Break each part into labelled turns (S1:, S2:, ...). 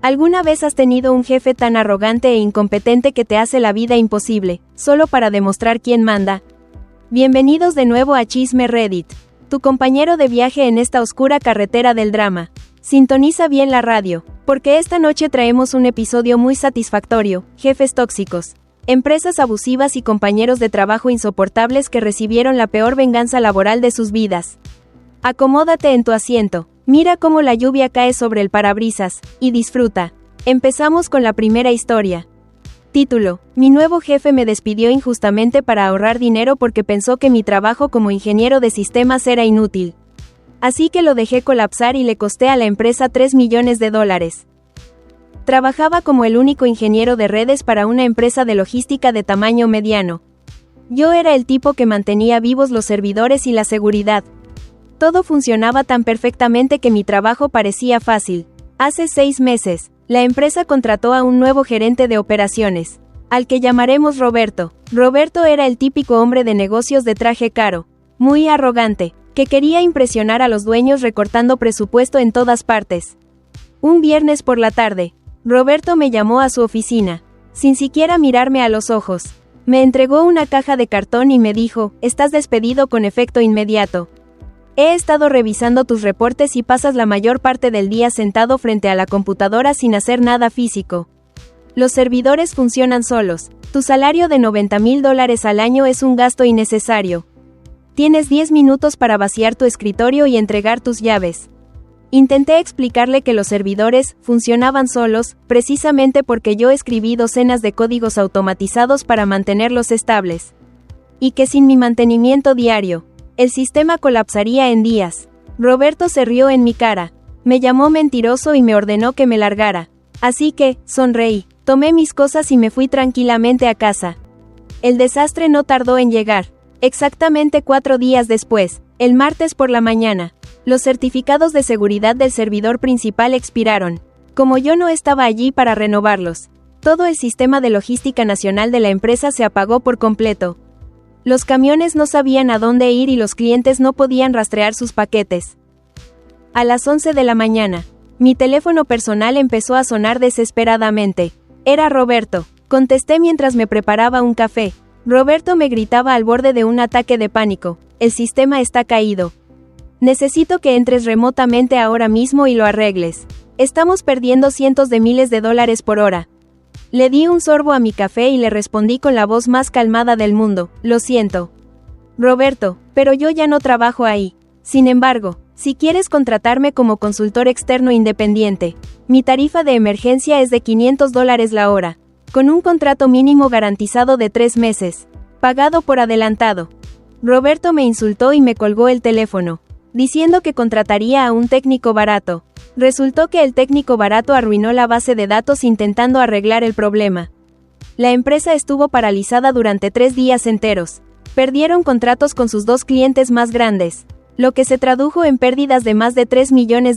S1: ¿Alguna vez has tenido un jefe tan arrogante e incompetente que te hace la vida imposible, solo para demostrar quién manda? Bienvenidos de nuevo a Chisme Reddit, tu compañero de viaje en esta oscura carretera del drama. Sintoniza bien la radio, porque esta noche traemos un episodio muy satisfactorio: jefes tóxicos, empresas abusivas y compañeros de trabajo insoportables que recibieron la peor venganza laboral de sus vidas. Acomódate en tu asiento. Mira cómo la lluvia cae sobre el parabrisas, y disfruta. Empezamos con la primera historia. Título: Mi nuevo jefe me despidió injustamente para ahorrar dinero porque pensó que mi trabajo como ingeniero de sistemas era inútil. Así que lo dejé colapsar y le costé a la empresa $3 millones. Trabajaba como el único ingeniero de redes para una empresa de logística de tamaño mediano. Yo era el tipo que mantenía vivos los servidores y la seguridad. Todo funcionaba tan perfectamente que mi trabajo parecía fácil. Hace 6 meses, la empresa contrató a un nuevo gerente de operaciones, al que llamaremos Roberto. Roberto era el típico hombre de negocios de traje caro, muy arrogante, que quería impresionar a los dueños recortando presupuesto en todas partes. Un viernes por la tarde, Roberto me llamó a su oficina, sin siquiera mirarme a los ojos. Me entregó una caja de cartón y me dijo: "Estás despedido con efecto inmediato. He estado revisando tus reportes y pasas la mayor parte del día sentado frente a la computadora sin hacer nada físico. Los servidores funcionan solos. Tu salario de $90,000 al año es un gasto innecesario. Tienes 10 minutos para vaciar tu escritorio y entregar tus llaves". Intenté explicarle que los servidores funcionaban solos, precisamente porque yo escribí docenas de códigos automatizados para mantenerlos estables. Y que sin mi mantenimiento diario, el sistema colapsaría en días. Roberto se rió en mi cara. Me llamó mentiroso y me ordenó que me largara. Así que, sonreí, tomé mis cosas y me fui tranquilamente a casa. El desastre no tardó en llegar. Exactamente 4 días después, el martes por la mañana, los certificados de seguridad del servidor principal expiraron. Como yo no estaba allí para renovarlos, todo el sistema de logística nacional de la empresa se apagó por completo. Los camiones no sabían a dónde ir y los clientes no podían rastrear sus paquetes. A las 11 de la mañana, mi teléfono personal empezó a sonar desesperadamente. Era Roberto. Contesté mientras me preparaba un café. Roberto me gritaba al borde de un ataque de pánico: "El sistema está caído. Necesito que entres remotamente ahora mismo y lo arregles. Estamos perdiendo cientos de miles de dólares por hora". Le di un sorbo a mi café y le respondí con la voz más calmada del mundo: "Lo siento, Roberto, pero yo ya no trabajo ahí. Sin embargo, si quieres contratarme como consultor externo independiente, mi tarifa de emergencia es de $500 la hora, con un contrato mínimo garantizado de 3 meses, pagado por adelantado". Roberto me insultó y me colgó el teléfono, diciendo que contrataría a un técnico barato. Resultó que el técnico barato arruinó la base de datos intentando arreglar el problema. La empresa estuvo paralizada durante 3 días enteros. Perdieron contratos con sus 2 clientes más grandes, lo que se tradujo en pérdidas de más de $3 millones.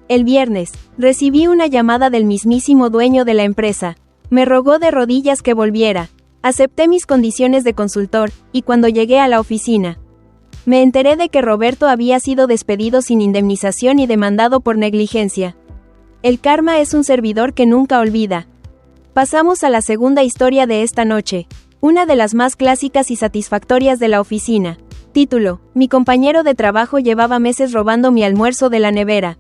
S1: El viernes, recibí una llamada del mismísimo dueño de la empresa. Me rogó de rodillas que volviera. Acepté mis condiciones de consultor, y cuando llegué a la oficina, me enteré de que Roberto había sido despedido sin indemnización y demandado por negligencia. El karma es un servidor que nunca olvida. Pasamos a la segunda historia de esta noche, una de las más clásicas y satisfactorias de la oficina. Título: Mi compañero de trabajo llevaba meses robando mi almuerzo de la nevera.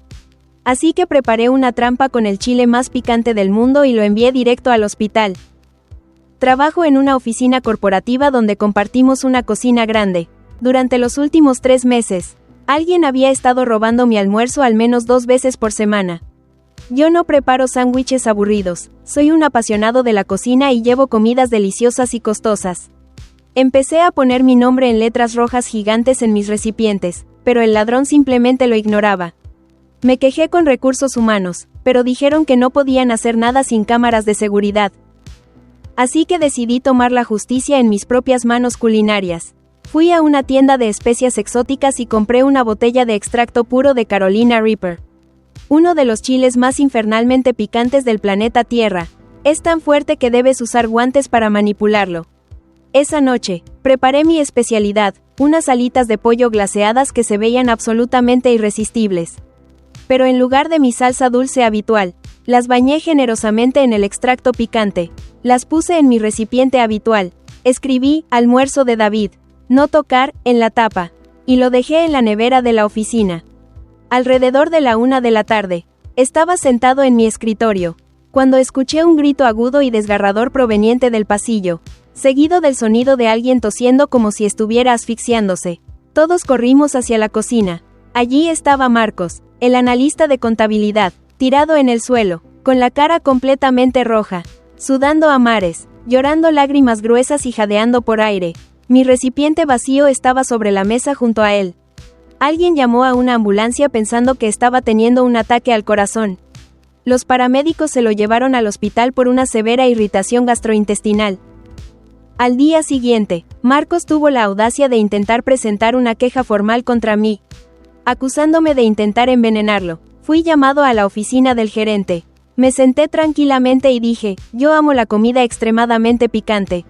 S1: Así que preparé una trampa con el chile más picante del mundo y lo envié directo al hospital. Trabajo en una oficina corporativa donde compartimos una cocina grande. Durante los últimos 3 meses, alguien había estado robando mi almuerzo al menos 2 veces por semana. Yo no preparo sándwiches aburridos, soy un apasionado de la cocina y llevo comidas deliciosas y costosas. Empecé a poner mi nombre en letras rojas gigantes en mis recipientes, pero el ladrón simplemente lo ignoraba. Me quejé con recursos humanos, pero dijeron que no podían hacer nada sin cámaras de seguridad. Así que decidí tomar la justicia en mis propias manos culinarias. Fui a una tienda de especias exóticas y compré una botella de extracto puro de Carolina Reaper, uno de los chiles más infernalmente picantes del planeta Tierra. Es tan fuerte que debes usar guantes para manipularlo. Esa noche, preparé mi especialidad, unas alitas de pollo glaseadas que se veían absolutamente irresistibles. pero en lugar de mi salsa dulce habitual, las bañé generosamente en el extracto picante, las puse en mi recipiente habitual, escribí, almuerzo de David, no tocar, en la tapa, y lo dejé en la nevera de la oficina. Alrededor de la 1 de la tarde, estaba sentado en mi escritorio, cuando escuché un grito agudo y desgarrador proveniente del pasillo, seguido del sonido de alguien tosiendo como si estuviera asfixiándose. Todos corrimos hacia la cocina. Allí estaba Marcos, el analista de contabilidad, tirado en el suelo, con la cara completamente roja, sudando a mares, llorando lágrimas gruesas y jadeando por aire. Mi recipiente vacío estaba sobre la mesa junto a él. Alguien llamó a una ambulancia pensando que estaba teniendo un ataque al corazón. Los paramédicos se lo llevaron al hospital por una severa irritación gastrointestinal. Al día siguiente, Marcos tuvo la audacia de intentar presentar una queja formal contra mí, acusándome de intentar envenenarlo. Fui llamado a la oficina del gerente. Me senté tranquilamente y dije, yo amo la comida extremadamente picante.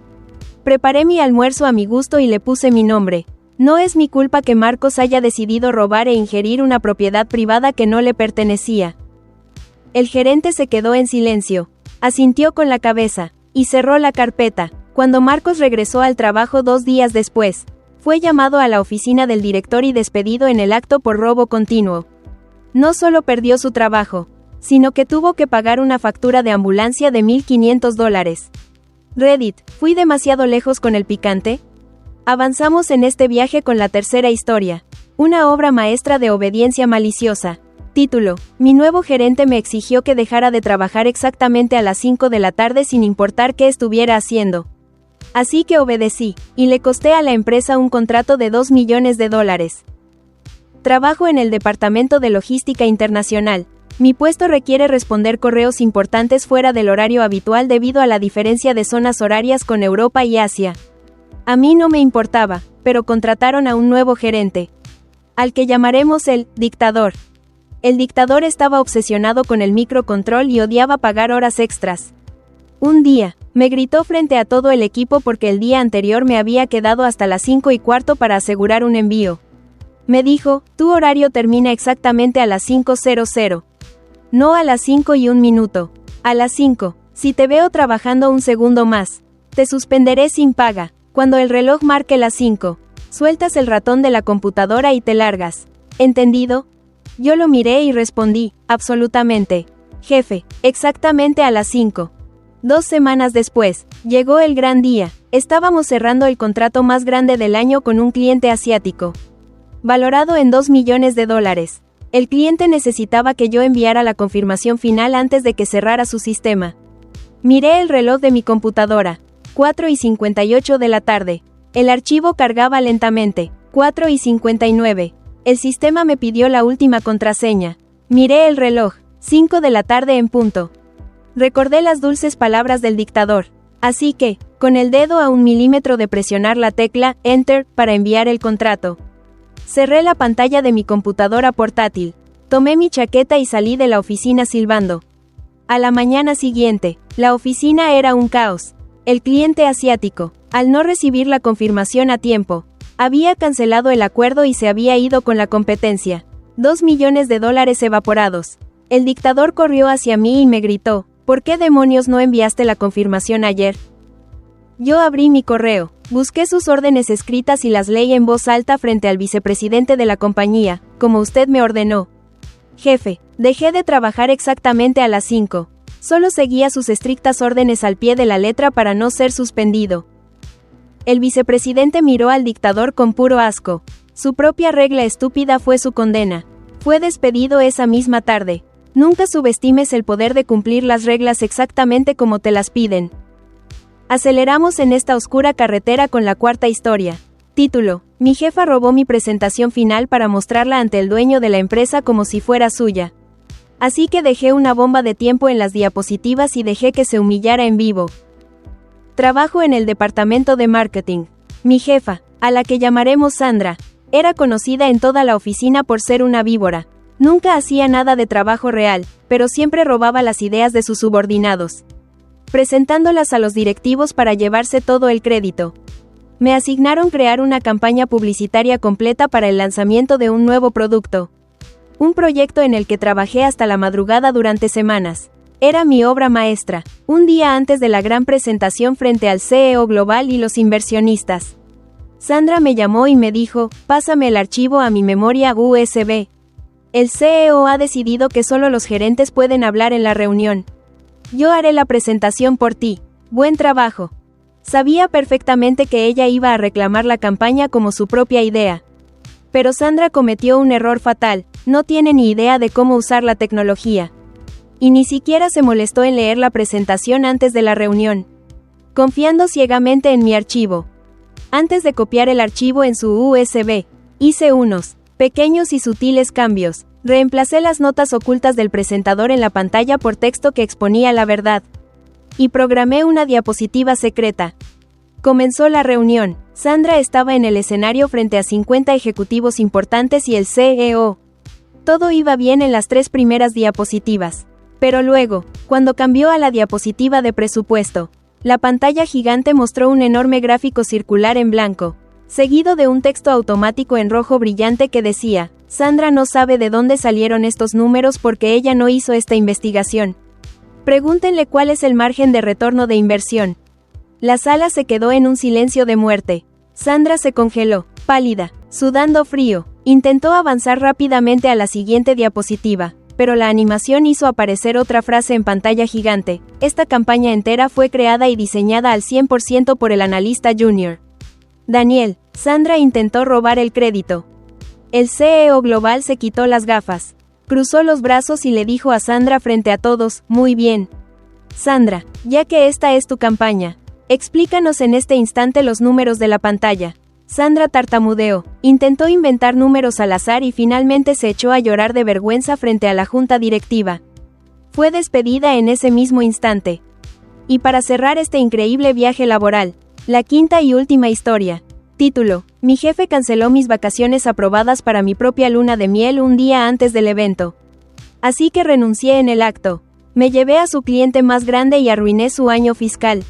S1: Preparé mi almuerzo a mi gusto y le puse mi nombre. No es mi culpa que Marcos haya decidido robar e ingerir una propiedad privada que no le pertenecía. El gerente se quedó en silencio, asintió con la cabeza, y cerró la carpeta. Cuando Marcos regresó al trabajo 2 días después, fue llamado a la oficina del director y despedido en el acto por robo continuo. No solo perdió su trabajo, sino que tuvo que pagar una factura de ambulancia de $1,500. Reddit, ¿fui demasiado lejos con el picante? Avanzamos en este viaje con la tercera historia, una obra maestra de obediencia maliciosa. Título: mi nuevo gerente me exigió que dejara de trabajar exactamente a las 5 de la tarde sin importar qué estuviera haciendo. Así que obedecí, y le costé a la empresa un contrato de $2 millones. Trabajo en el Departamento de Logística Internacional. Mi puesto requiere responder correos importantes fuera del horario habitual debido a la diferencia de zonas horarias con Europa y Asia. A mí no me importaba, pero contrataron a un nuevo gerente, al que llamaremos el dictador. El dictador estaba obsesionado con el microcontrol y odiaba pagar horas extras. Un día, me gritó frente a todo el equipo porque el día anterior me había quedado hasta las 5:15 para asegurar un envío. Me dijo, tu horario termina exactamente a las 5:00. No a las 5:01. A las 5. Si te veo trabajando un segundo más, te suspenderé sin paga. Cuando el reloj marque las 5, sueltas el ratón de la computadora y te largas. ¿Entendido? Yo lo miré y respondí, absolutamente. Jefe, exactamente a las 5. 2 semanas después, llegó el gran día. Estábamos cerrando el contrato más grande del año con un cliente asiático, valorado en $2 millones. El cliente necesitaba que yo enviara la confirmación final antes de que cerrara su sistema. Miré el reloj de mi computadora. 4:58 de la tarde. El archivo cargaba lentamente. 4:59. El sistema me pidió la última contraseña. Miré el reloj. 5 de la tarde en punto. Recordé las dulces palabras del dictador. Así que, con el dedo a 1 milímetro de presionar la tecla Enter para enviar el contrato, cerré la pantalla de mi computadora portátil. Tomé mi chaqueta y salí de la oficina silbando. A la mañana siguiente, la oficina era un caos. El cliente asiático, al no recibir la confirmación a tiempo, había cancelado el acuerdo y se había ido con la competencia. $2 millones evaporados. El dictador corrió hacia mí y me gritó, ¿por qué demonios no enviaste la confirmación ayer? Yo abrí mi correo, busqué sus órdenes escritas y las leí en voz alta frente al vicepresidente de la compañía, como usted me ordenó. Jefe, dejé de trabajar exactamente a las 5. Solo seguía sus estrictas órdenes al pie de la letra para no ser suspendido. El vicepresidente miró al dictador con puro asco. Su propia regla estúpida fue su condena. Fue despedido esa misma tarde. Nunca subestimes el poder de cumplir las reglas exactamente como te las piden. Aceleramos en esta oscura carretera con la cuarta historia. Título: mi jefa robó mi presentación final para mostrarla ante el dueño de la empresa como si fuera suya. Así que dejé una bomba de tiempo en las diapositivas y dejé que se humillara en vivo. Trabajo en el departamento de marketing. Mi jefa, a la que llamaremos Sandra, era conocida en toda la oficina por ser una víbora. Nunca hacía nada de trabajo real, pero siempre robaba las ideas de sus subordinados, presentándolas a los directivos para llevarse todo el crédito. Me asignaron crear una campaña publicitaria completa para el lanzamiento de un nuevo producto. Un proyecto en el que trabajé hasta la madrugada durante semanas. Era mi obra maestra, un día antes de la gran presentación frente al CEO global y los inversionistas. Sandra me llamó y me dijo, pásame el archivo a mi memoria USB. El CEO ha decidido que solo los gerentes pueden hablar en la reunión. Yo haré la presentación por ti. Buen trabajo. Sabía perfectamente que ella iba a reclamar la campaña como su propia idea. Pero Sandra cometió un error fatal, no tiene ni idea de cómo usar la tecnología. Y ni siquiera se molestó en leer la presentación antes de la reunión. Confiando ciegamente en mi archivo. Antes de copiar el archivo en su USB, hice unos pequeños y sutiles cambios. Reemplacé las notas ocultas del presentador en la pantalla por texto que exponía la verdad. Y programé una diapositiva secreta. Comenzó la reunión. Sandra estaba en el escenario frente a 50 ejecutivos importantes y el CEO. Todo iba bien en las 3 primeras diapositivas. Pero luego, cuando cambió a la diapositiva de presupuesto, la pantalla gigante mostró un enorme gráfico circular en blanco, seguido de un texto automático en rojo brillante que decía, Sandra no sabe de dónde salieron estos números porque ella no hizo esta investigación. Pregúntenle cuál es el margen de retorno de inversión. La sala se quedó en un silencio de muerte. Sandra se congeló, pálida, sudando frío. Intentó avanzar rápidamente a la siguiente diapositiva, pero la animación hizo aparecer otra frase en pantalla gigante. Esta campaña entera fue creada y diseñada al 100% por el analista junior. Daniel. Sandra intentó robar el crédito. El CEO global se quitó las gafas. Cruzó los brazos y le dijo a Sandra frente a todos, muy bien. Sandra, ya que esta es tu campaña, explícanos en este instante los números de la pantalla. Sandra tartamudeó, intentó inventar números al azar y finalmente se echó a llorar de vergüenza frente a la junta directiva. Fue despedida en ese mismo instante. Y para cerrar este increíble viaje laboral, la quinta y última historia. Título: mi jefe canceló mis vacaciones aprobadas para mi propia luna de miel un día antes del evento. Así que renuncié en el acto. Me llevé a su cliente más grande y arruiné su año fiscal.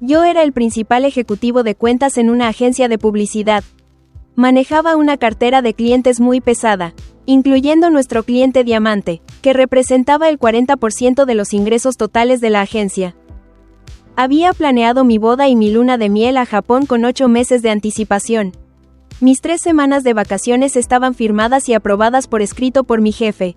S1: Yo era el principal ejecutivo de cuentas en una agencia de publicidad. Manejaba una cartera de clientes muy pesada, incluyendo nuestro cliente diamante, que representaba el 40% de los ingresos totales de la agencia. Había planeado mi boda y mi luna de miel a Japón con 8 meses de anticipación. Mis 3 semanas de vacaciones estaban firmadas y aprobadas por escrito por mi jefe.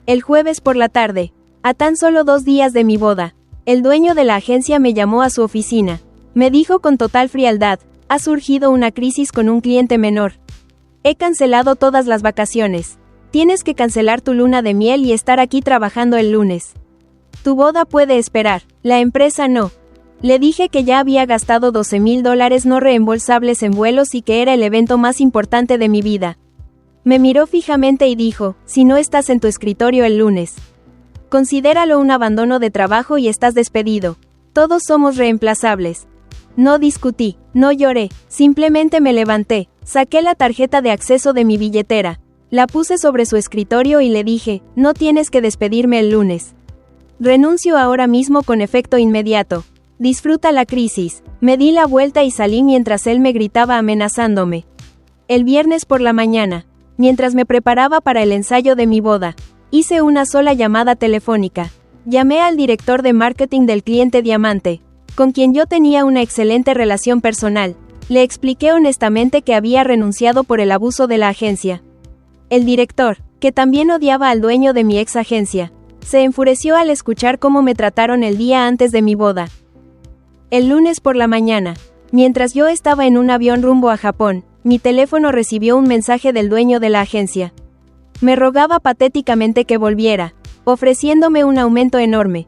S1: El jueves por la tarde, a tan solo 2 días de mi boda, el dueño de la agencia me llamó a su oficina. Me dijo con total frialdad, ha surgido una crisis con un cliente menor. He cancelado todas las vacaciones. Tienes que cancelar tu luna de miel y estar aquí trabajando el lunes. Tu boda puede esperar, la empresa no. Le dije que ya había gastado $12,000 no reembolsables en vuelos y que era el evento más importante de mi vida. Me miró fijamente y dijo, si no estás en tu escritorio el lunes, considéralo un abandono de trabajo y estás despedido. Todos somos reemplazables. No discutí, no lloré, simplemente me levanté, saqué la tarjeta de acceso de mi billetera, la puse sobre su escritorio y le dije, no tienes que despedirme el lunes. Renuncio ahora mismo con efecto inmediato. Disfruta la crisis. Me di la vuelta y salí mientras él me gritaba amenazándome. El viernes por la mañana, mientras me preparaba para el ensayo de mi boda, hice una sola llamada telefónica. Llamé al director de marketing del cliente diamante, con quien yo tenía una excelente relación personal. Le expliqué honestamente que había renunciado por el abuso de la agencia. El director, que también odiaba al dueño de mi ex agencia, se enfureció al escuchar cómo me trataron el día antes de mi boda. El lunes por la mañana, mientras yo estaba en un avión rumbo a Japón, mi teléfono recibió un mensaje del dueño de la agencia. Me rogaba patéticamente que volviera, ofreciéndome un aumento enorme.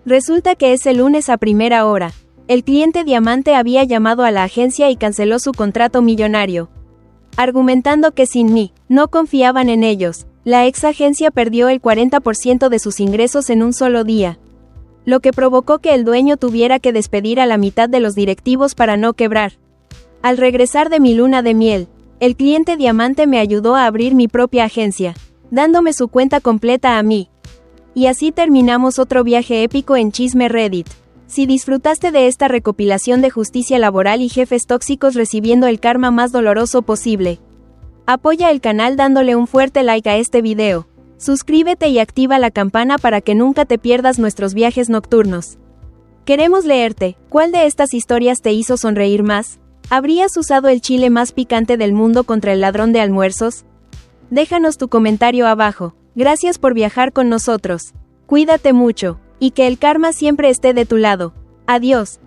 S1: Resulta que ese lunes a primera hora, el cliente diamante había llamado a la agencia y canceló su contrato millonario, argumentando que sin mí, no confiaban en ellos. La ex agencia perdió el 40% de sus ingresos en un solo día, lo que provocó que el dueño tuviera que despedir a la mitad de los directivos para no quebrar. Al regresar de mi luna de miel, el cliente diamante me ayudó a abrir mi propia agencia, dándome su cuenta completa a mí. Y así terminamos otro viaje épico en Chisme Reddit. Si disfrutaste de esta recopilación de justicia laboral y jefes tóxicos recibiendo el karma más doloroso posible, Apoya el canal dándole un fuerte like a este video. Suscríbete y activa la campana para que nunca te pierdas nuestros viajes nocturnos. Queremos leerte. ¿Cuál de estas historias te hizo sonreír más? ¿Habrías usado el chile más picante del mundo contra el ladrón de almuerzos? Déjanos tu comentario abajo. Gracias por viajar con nosotros. Cuídate mucho, y que el karma siempre esté de tu lado. Adiós.